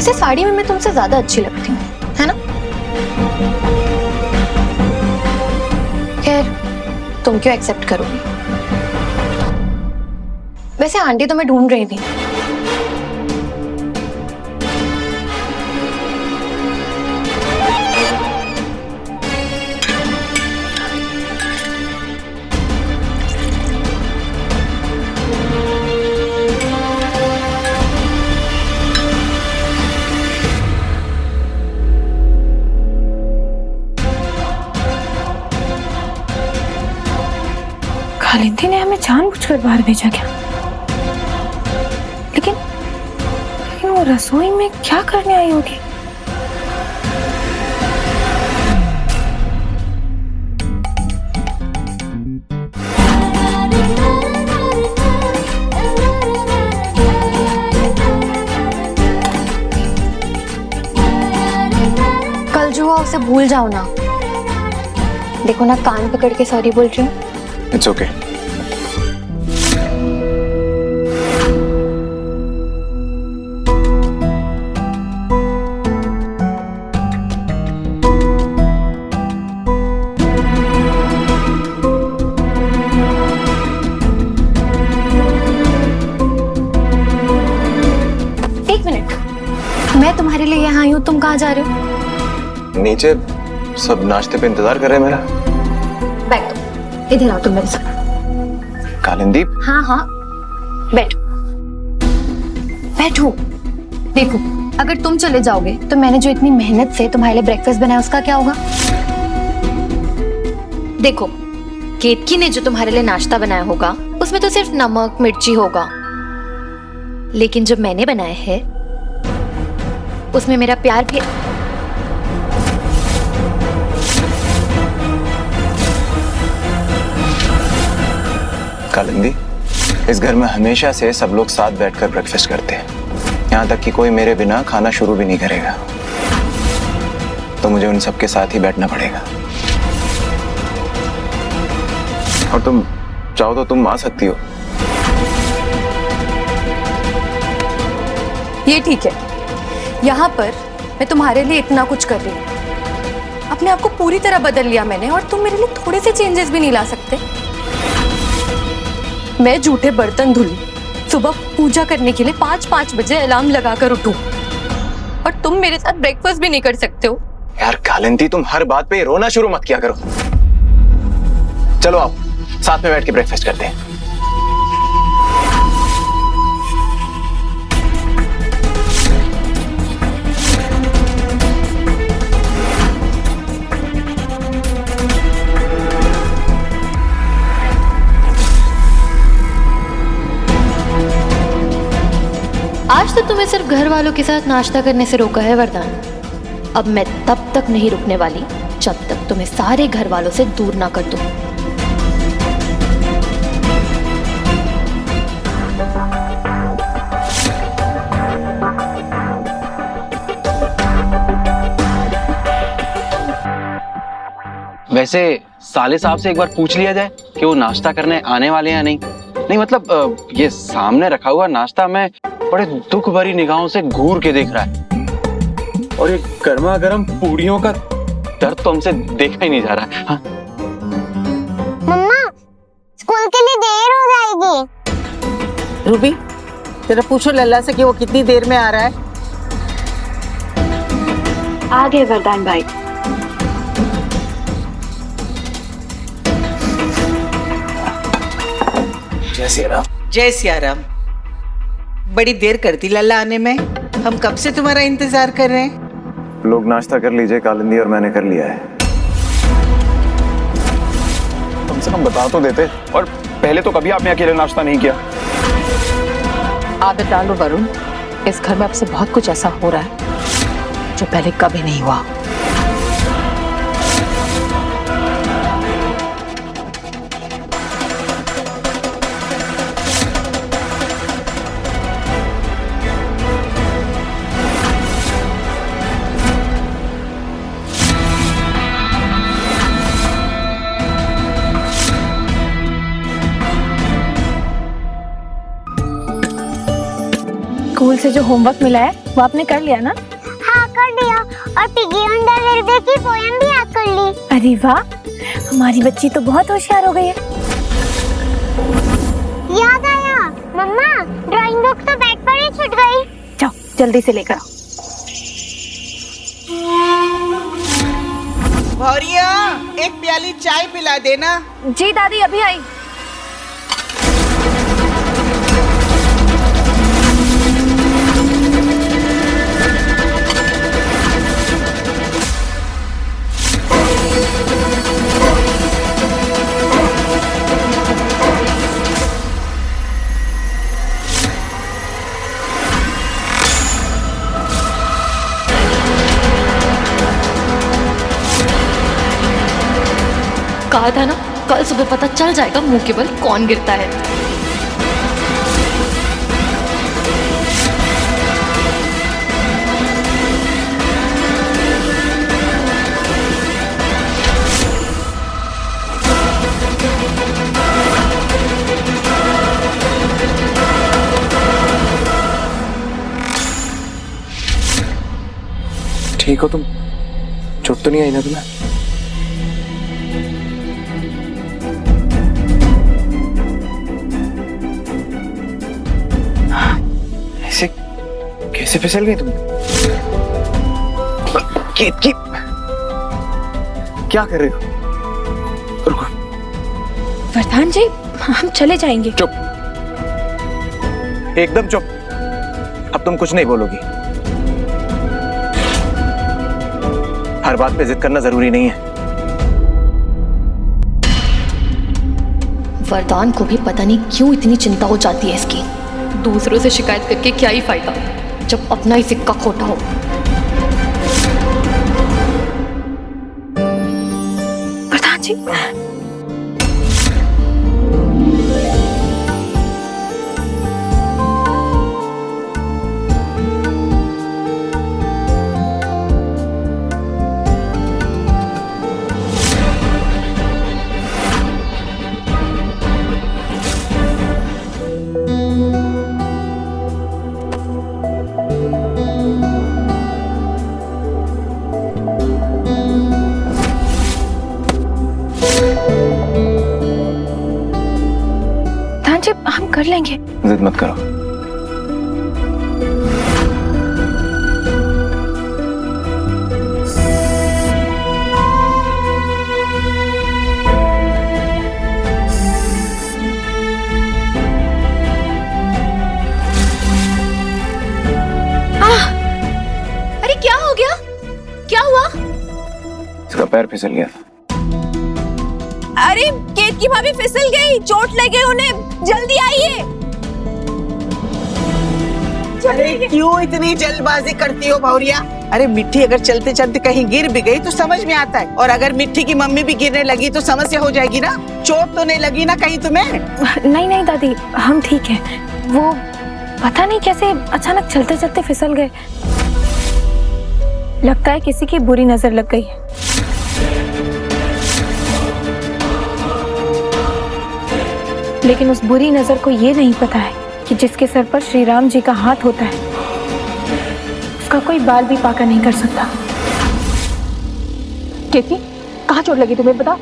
वैसे साड़ी में मैं तुमसे ज्यादा अच्छी लगती हूँ, है ना? खैर, तुम क्यों एक्सेप्ट करोगी? वैसे आंटी तो मैं ढूंढ रही थी। कालिंदी ने हमें जानबूझकर बाहर भेजा क्या? लेकिन वो रसोई में क्या करने आई होगी? कल जो हुआ उसे भूल जाओ ना। देखो ना, कान पकड़ के सॉरी बोल रही हूँ। It's okay. एक मिनट, मैं तुम्हारे लिए यहाँ आई हूँ, तुम कहाँ जा रहे हो? नीचे सब नाश्ते पे इंतजार कर रहे हैं मेरा। बैठ दो, इधर आओ तुम मेरे साथ। कालिंदी। हाँ हाँ, बैठो बैठो। देखो, अगर तुम चले जाओगे तो मैंने जो इतनी मेहनत से तुम्हारे लिए ब्रेकफास्ट बनाया उसका क्या होगा? देखो, केतकी ने जो तुम्हारे लिए नाश्ता बनाया होगा उसमें तो सिर्फ नमक मिर्ची होगा, लेकिन जो मैंने बनाया है उसमें मेरा प्यार भी। कालिंदी, इस घर में हमेशा से सब लोग साथ बैठकर ब्रेकफास्ट करते हैं, यहाँ तक कि कोई मेरे बिना खाना शुरू भी नहीं करेगा, तो मुझे उन सबके साथ ही बैठना पड़ेगा। और तुम चाहो तो तुम आ सकती हो। ये ठीक है, यहाँ पर मैं तुम्हारे लिए इतना कुछ कर रही हूँ, अपने आप को पूरी तरह बदल लिया मैंने, और तुम मेरे लिए थोड़े से चेंजेस भी नहीं ला सकते। मैं जूठे बर्तन धुलूं, सुबह पूजा करने के लिए 5-5 बजे अलार्म लगाकर उठूं, और तुम मेरे साथ ब्रेकफास्ट भी नहीं कर सकते हो। यार कालिंदी, तुम हर बात पे रोना शुरू मत किया करो। चलो आप साथ में बैठ के ब्रेकफास्ट करते हैं। आज तो तुम्हें सिर्फ घर वालों के साथ नाश्ता करने से रोका है वरदान। अब मैं तब तक नहीं रुकने वाली जब तक तुम्हें सारे घर वालों से दूर ना कर दूं। वैसे साले साहब से एक बार पूछ लिया जाए कि वो नाश्ता करने आने वाले हैं या नहीं। नहीं मतलब ये सामने रखा हुआ नाश्ता मैं बड़े दुख भरी निगाहों से घूर के देख रहा है, और ये गर्मा गर्म पूड़ियों का दर्द तो हमसे देखा ही नहीं जा रहा है। हाँ? मम्मा, स्कूल के लिए देर हो जाएगी। रूबी, जरा पूछो लल्ला से कि वो कितनी देर में आ रहा है। आ गए वरदान भाई। जय सिया राम। जय सिया राम। बड़ी देर कर दी लल्ला आने में, हम कब से तुम्हारा इंतजार कर रहे हैं। लोग नाश्ता कर लीजिए कालिंदी, और मैंने कर लिया है। कम से कम बता तो देते, और पहले तो कभी आपने अकेले नाश्ता नहीं किया। आदत डालो वरुण, इस घर में अब से बहुत कुछ ऐसा हो रहा है जो पहले कभी नहीं हुआ। स्कूल से जो होमवर्क मिला है वो आपने कर लिया ना? हाँ कर दिया, और पिगी अंडरवेयर की पोएम भी याद कर ली। अरे वाह, हमारी बच्ची तो बहुत होशियार हो गई है। याद आया मम्मा, ड्राइंग बुक तो बेड पर ही छूट गई। जाओ जल्दी से लेकर आओ। भौरिया, एक प्याली चाय पिला देना। जी दादी, अभी आई। कहा था ना, कल सुबह पता चल जाएगा मुंह के बल कौन गिरता है। ठीक हो तुम? चोट तो नहीं आई ना तुम्हें? ऐसे कैसे फिसल गई तुम? की क्या कर रहे हो? रुको। वरदान जी, हम चले जाएंगे। चुप, एकदम चुप। अब तुम कुछ नहीं बोलोगी। हर बात पे जिद करना जरूरी नहीं है। वरदान को भी पता नहीं क्यों इतनी चिंता हो जाती है इसकी। दूसरों से शिकायत करके क्या ही फायदा जब अपना ही सिक्का खोटा हो। वरदान जी, हम कर लेंगे। जिद मत करो। अरे क्या हो गया? क्या हुआ? इसका पैर फिसल गया था। अरे केत की भाभी फिसल गई, चोट लगे उन्हें, जल्दी आइए। अरे क्यों इतनी जल्दबाजी करती हो भौरिया? अरे मिट्टी अगर चलते चलते कहीं गिर भी गई तो समझ में आता है, और अगर मिट्टी की मम्मी भी गिरने लगी तो समस्या हो जाएगी ना। चोट तो नहीं लगी ना कहीं तुम्हें? नहीं नहीं दादी, हम ठीक हैं। वो पता नहीं कैसे अचानक चलते चलते फिसल गए। लगता है किसी की बुरी नजर लग गई। लेकिन उस बुरी नजर को ये नहीं पता है कि जिसके सर पर श्री राम जी का हाथ होता है उसका कोई बाल भी पाका नहीं कर सकता। केतकी, कहाँ चोट लगी तुम्हें बताओ?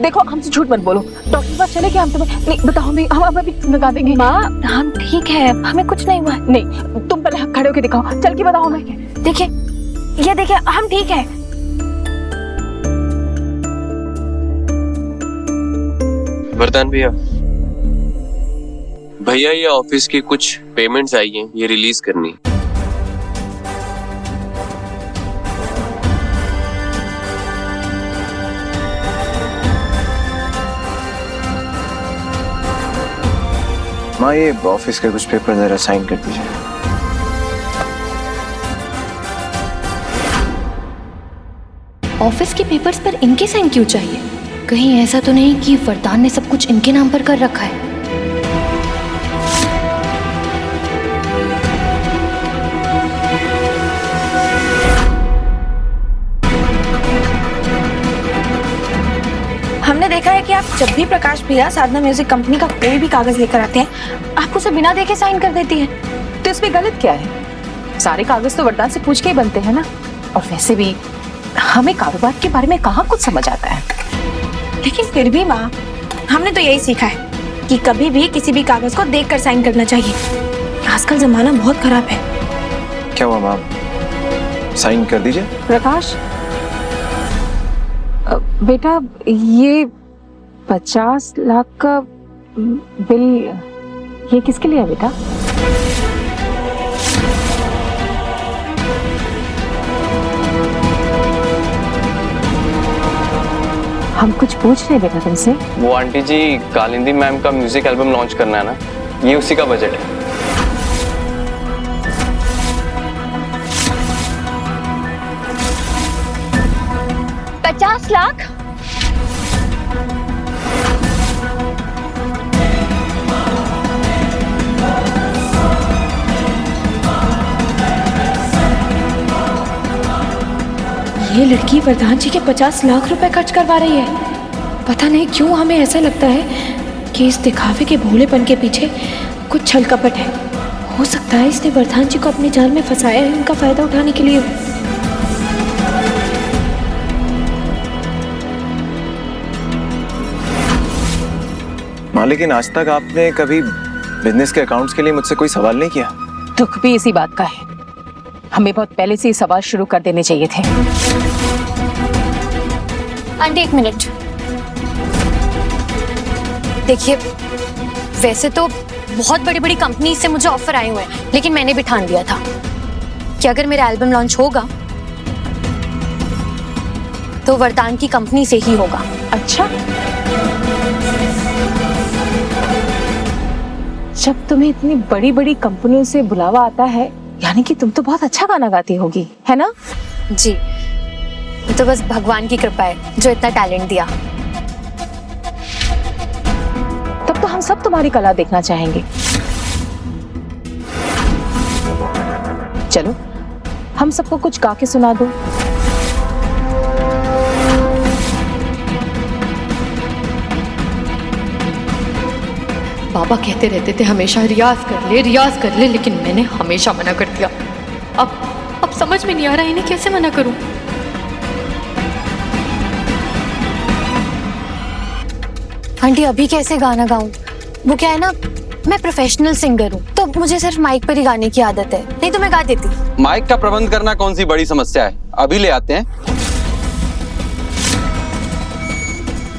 देखो, हमसे झूठ मत बोलो। डॉक्टर के पास चले क्या हम तुम्हें? नहीं बताओ, हम अभी लगा देंगे। माँ, हम ठीक है, हमें कुछ नहीं हुआ। नहीं, तुम पहले खड़े होके दिखाओ, चल के बताओ हमें। देखिए, ये देखिए, हम ठीक है। वरदान भैया, भैया ये ऑफिस की कुछ पेमेंट्स आई हैं, ये रिलीज करनी। माँ, ये ऑफिस के कुछ पेपर जरा साइन कर दीजिए। ऑफिस के पेपर्स पर इनके साइन क्यों चाहिए? कहीं ऐसा तो नहीं कि वरदान ने सब कुछ इनके नाम पर कर रखा है? हमने देखा है कि आप जब भी प्रकाश भैया साधना म्यूजिक कंपनी का कोई भी कागज लेकर आते हैं, आप उसे बिना देखे साइन कर देती हैं। तो वैसे उसमें गलत क्या है? सारे कागज तो वरदान से पूछ के ही बनते हैं ना। और वैसे भी हमें कारोबार के बारे में कहाँ कुछ समझ आता है। लेकिन फिर भी माँ, हमने तो यही सीखा है कि कभी भी किसी भी कागज को देखकर साइन करना चाहिए। आजकल जमाना बहुत खराब है। क्या हुआ माँ, साइन कर दीजिए। प्रकाश, बेटा ये 50 लाख का बिल ये किसके लिए है बेटा? हम कुछ पूछ रहे हैं बेटा तुमसे। वो आंटी जी, कालिंदी मैम का म्यूजिक एल्बम लॉन्च करना है ना, ये उसी का बजट है। लाख? ये लड़की वरदान जी के 50 लाख रुपए खर्च करवा रही है। पता नहीं क्यों हमें ऐसा लगता है कि इस दिखावे के भोलेपन के पीछे कुछ छल कपट है। हो सकता है इसने वरदान जी को अपने जाल में फंसाया है, उनका फायदा उठाने के लिए। माँ, लेकिन आज तक आपने कभी बिजनेस के अकाउंट्स के लिए मुझसे कोई सवाल नहीं किया। दुख भी इसी बात का है। हमें बहुत पहले से ही सवाल शुरू कर देने चाहिए थे। आंटी एक मिनट देखिए, वैसे तो बहुत बड़ी बड़ी कंपनी से मुझे ऑफर आए हुए हैं, लेकिन मैंने भी ठान लिया था कि अगर मेरा एल्बम लॉन्च होगा तो वरदान की कंपनी से ही होगा। अच्छा, जब तुम्हें इतनी बड़ी बड़ी कंपनियों से बुलावा आता है, यानी कि तुम तो बहुत अच्छा गाना गाती होगी, है ना? जी, ये तो बस भगवान की कृपा है जो इतना टैलेंट दिया। तब तो हम सब तुम्हारी कला देखना चाहेंगे। चलो, हम सबको कुछ गा के सुना दो। बाबा कहते रहते थे हमेशा रियाज कर ले, लेकिन मैंने हमेशा मना कर दिया। अब समझ में नहीं आ रहा इन्हें कैसे मना करूं। आंटी अभी कैसे गाना गाऊं? वो क्या है ना, मैं प्रोफेशनल सिंगर हूँ, तो मुझे सिर्फ माइक पर ही गाने की आदत है, नहीं तो मैं गा देती। माइक का प्रबंध करना कौन सी बड़ी समस्या है, अभी ले आते हैं।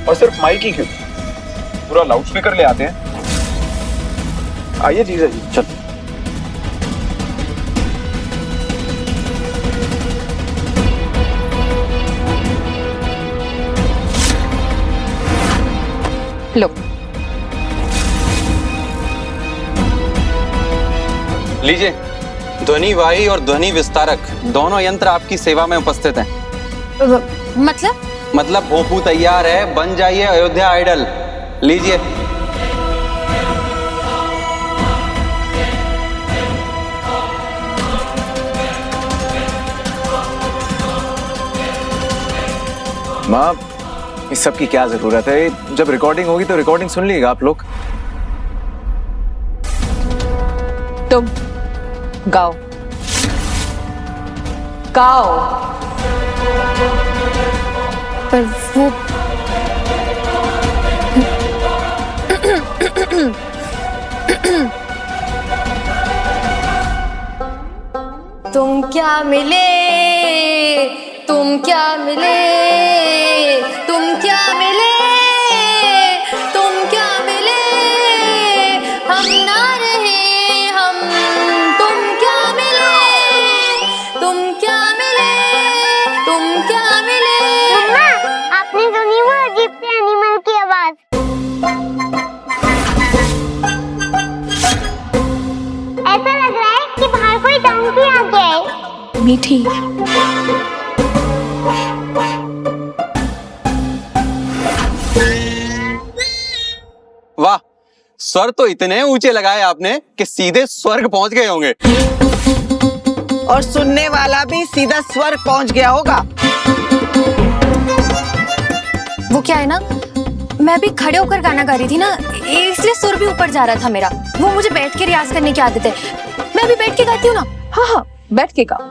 और सिर्फ माइक ही क्यों, पूरा लाउड स्पीकर ले आते हैं। आइए जीजा जी, चल। लो, लीजिए, ध्वनि वाही और ध्वनि विस्तारक दोनों यंत्र आपकी सेवा में उपस्थित हैं। मतलब भोपू तैयार है, बन जाइए अयोध्या आइडल। लीजिए। माँ, इस सब की क्या जरूरत है? जब रिकॉर्डिंग होगी तो रिकॉर्डिंग सुन लीजिएगा आप लोग। तुम गाओ गाओ। पर वो तुम क्या मिले, तुम क्या मिले, तुम क्या मिले, तुम क्या मिले, हम ना रहे हम, तुम क्या मिले, तुम क्या मिले, तुम क्या मिले। मम्मा, आपने सुनी वो अजीब से एनिमल की आवाज? ऐसा लग रहा है कि बाहर कोई डंकी आ गया है। मीठी, वाह, स्वर तो इतने ऊंचे लगाए आपने कि सीधे स्वर्ग पहुंच गए होंगे। और सुनने वाला भी सीधा स्वर्ग पहुंच गया होगा। वो क्या है ना, मैं भी खड़े होकर गाना गा रही थी ना, इसलिए सुर भी ऊपर जा रहा था मेरा। वो मुझे बैठ के रियाज करने की आदत है। मैं मैं अभी बैठ के गाती हूँ ना। हाँ हाँ, बैठ के गाओ।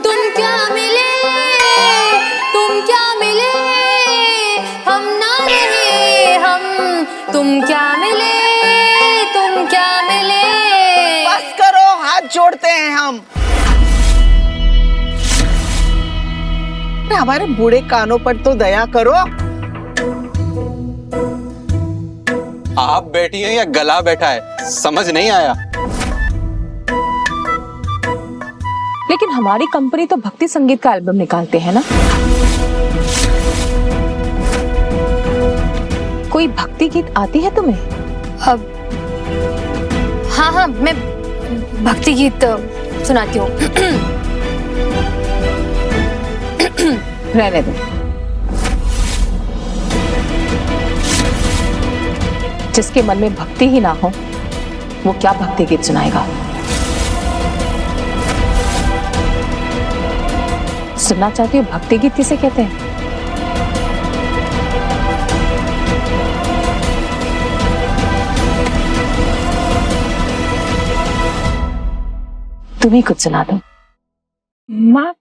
तुम क्या मिले, तुम क्या मिले, हम ना रहे हम, तुम क्या मिले, तुम क्या मिले। बस करो, हाथ जोड़ते हैं हम। हमारे बूढ़े कानों पर तो दया करो। आप बैठी हैं या गला बैठा है, समझ नहीं आया। लेकिन हमारी कंपनी तो भक्ति संगीत का एल्बम निकालते हैं ना। कोई भक्ति गीत आती है तुम्हें? अब हाँ हाँ, मैं भक्ति गीत सुनाती हूँ। रहने दो। जिसके मन में भक्ति ही ना हो, वो क्या भक्ति गीत सुनाएगा? सुनना चाहती हो भक्ति गीत किसे कहते हैं? तुम्ही कुछ सुना दो। माँ,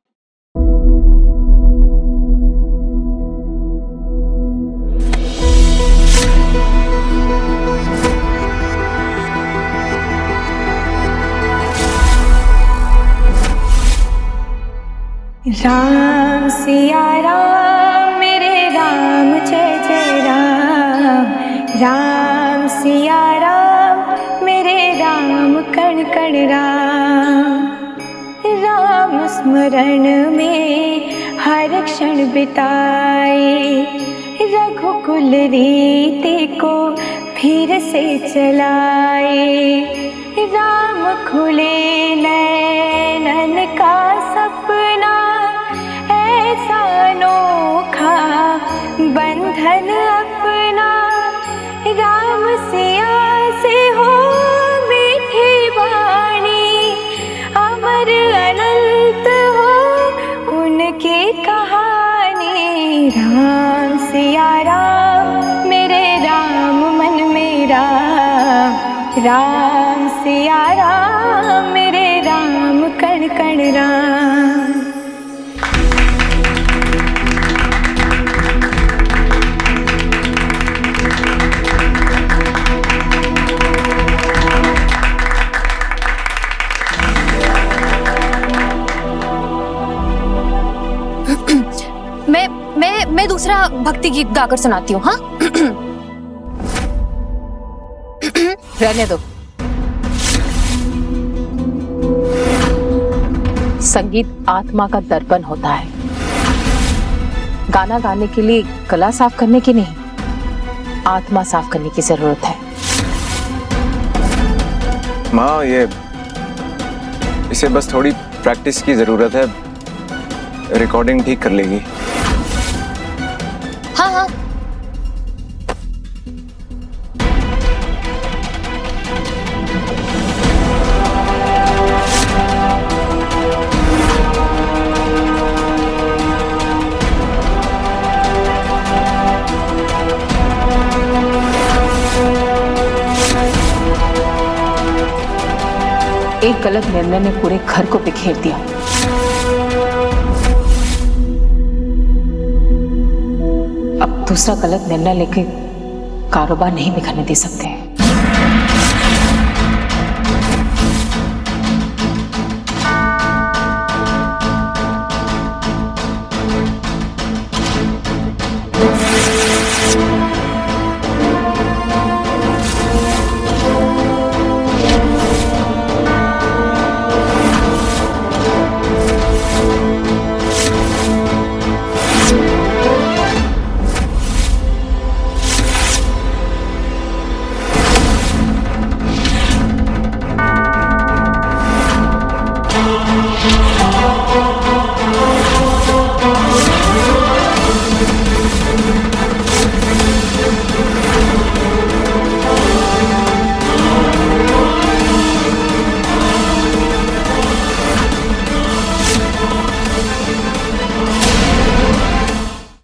राम सिया राम मेरे राम जय जय राम, राम सिया राम मेरे राम कण कण राम, राम स्मरण में हर क्षण बिताए, रघुकुल रीति को फिर से चलाए, राम खुले नैनन का सपना ऐसा अनोखा बंधन अपना, राम सिया से हो मीठी वाणी, अमर अनंत हो उनकी कहानी, राम सिया राम मेरे राम मन मेरा, राम सिया राम मेरे राम कण कण राम। मैं दूसरा भक्ति गीत गाकर सुनाती हूँ। हाँ रहने दो। संगीत आत्मा का दर्पण होता है। गाना गाने के लिए गला साफ करने की नहीं, आत्मा साफ करने की जरूरत है। माँ, इसे बस थोड़ी प्रैक्टिस की जरूरत है, रिकॉर्डिंग ठीक कर लेगी। हाँ हाँ, एक गलत निर्णय ने पूरे घर को बिखेर दिया। अब दूसरा गलत निर्णय लेके कारोबार नहीं बिखरने दे सकते हैं।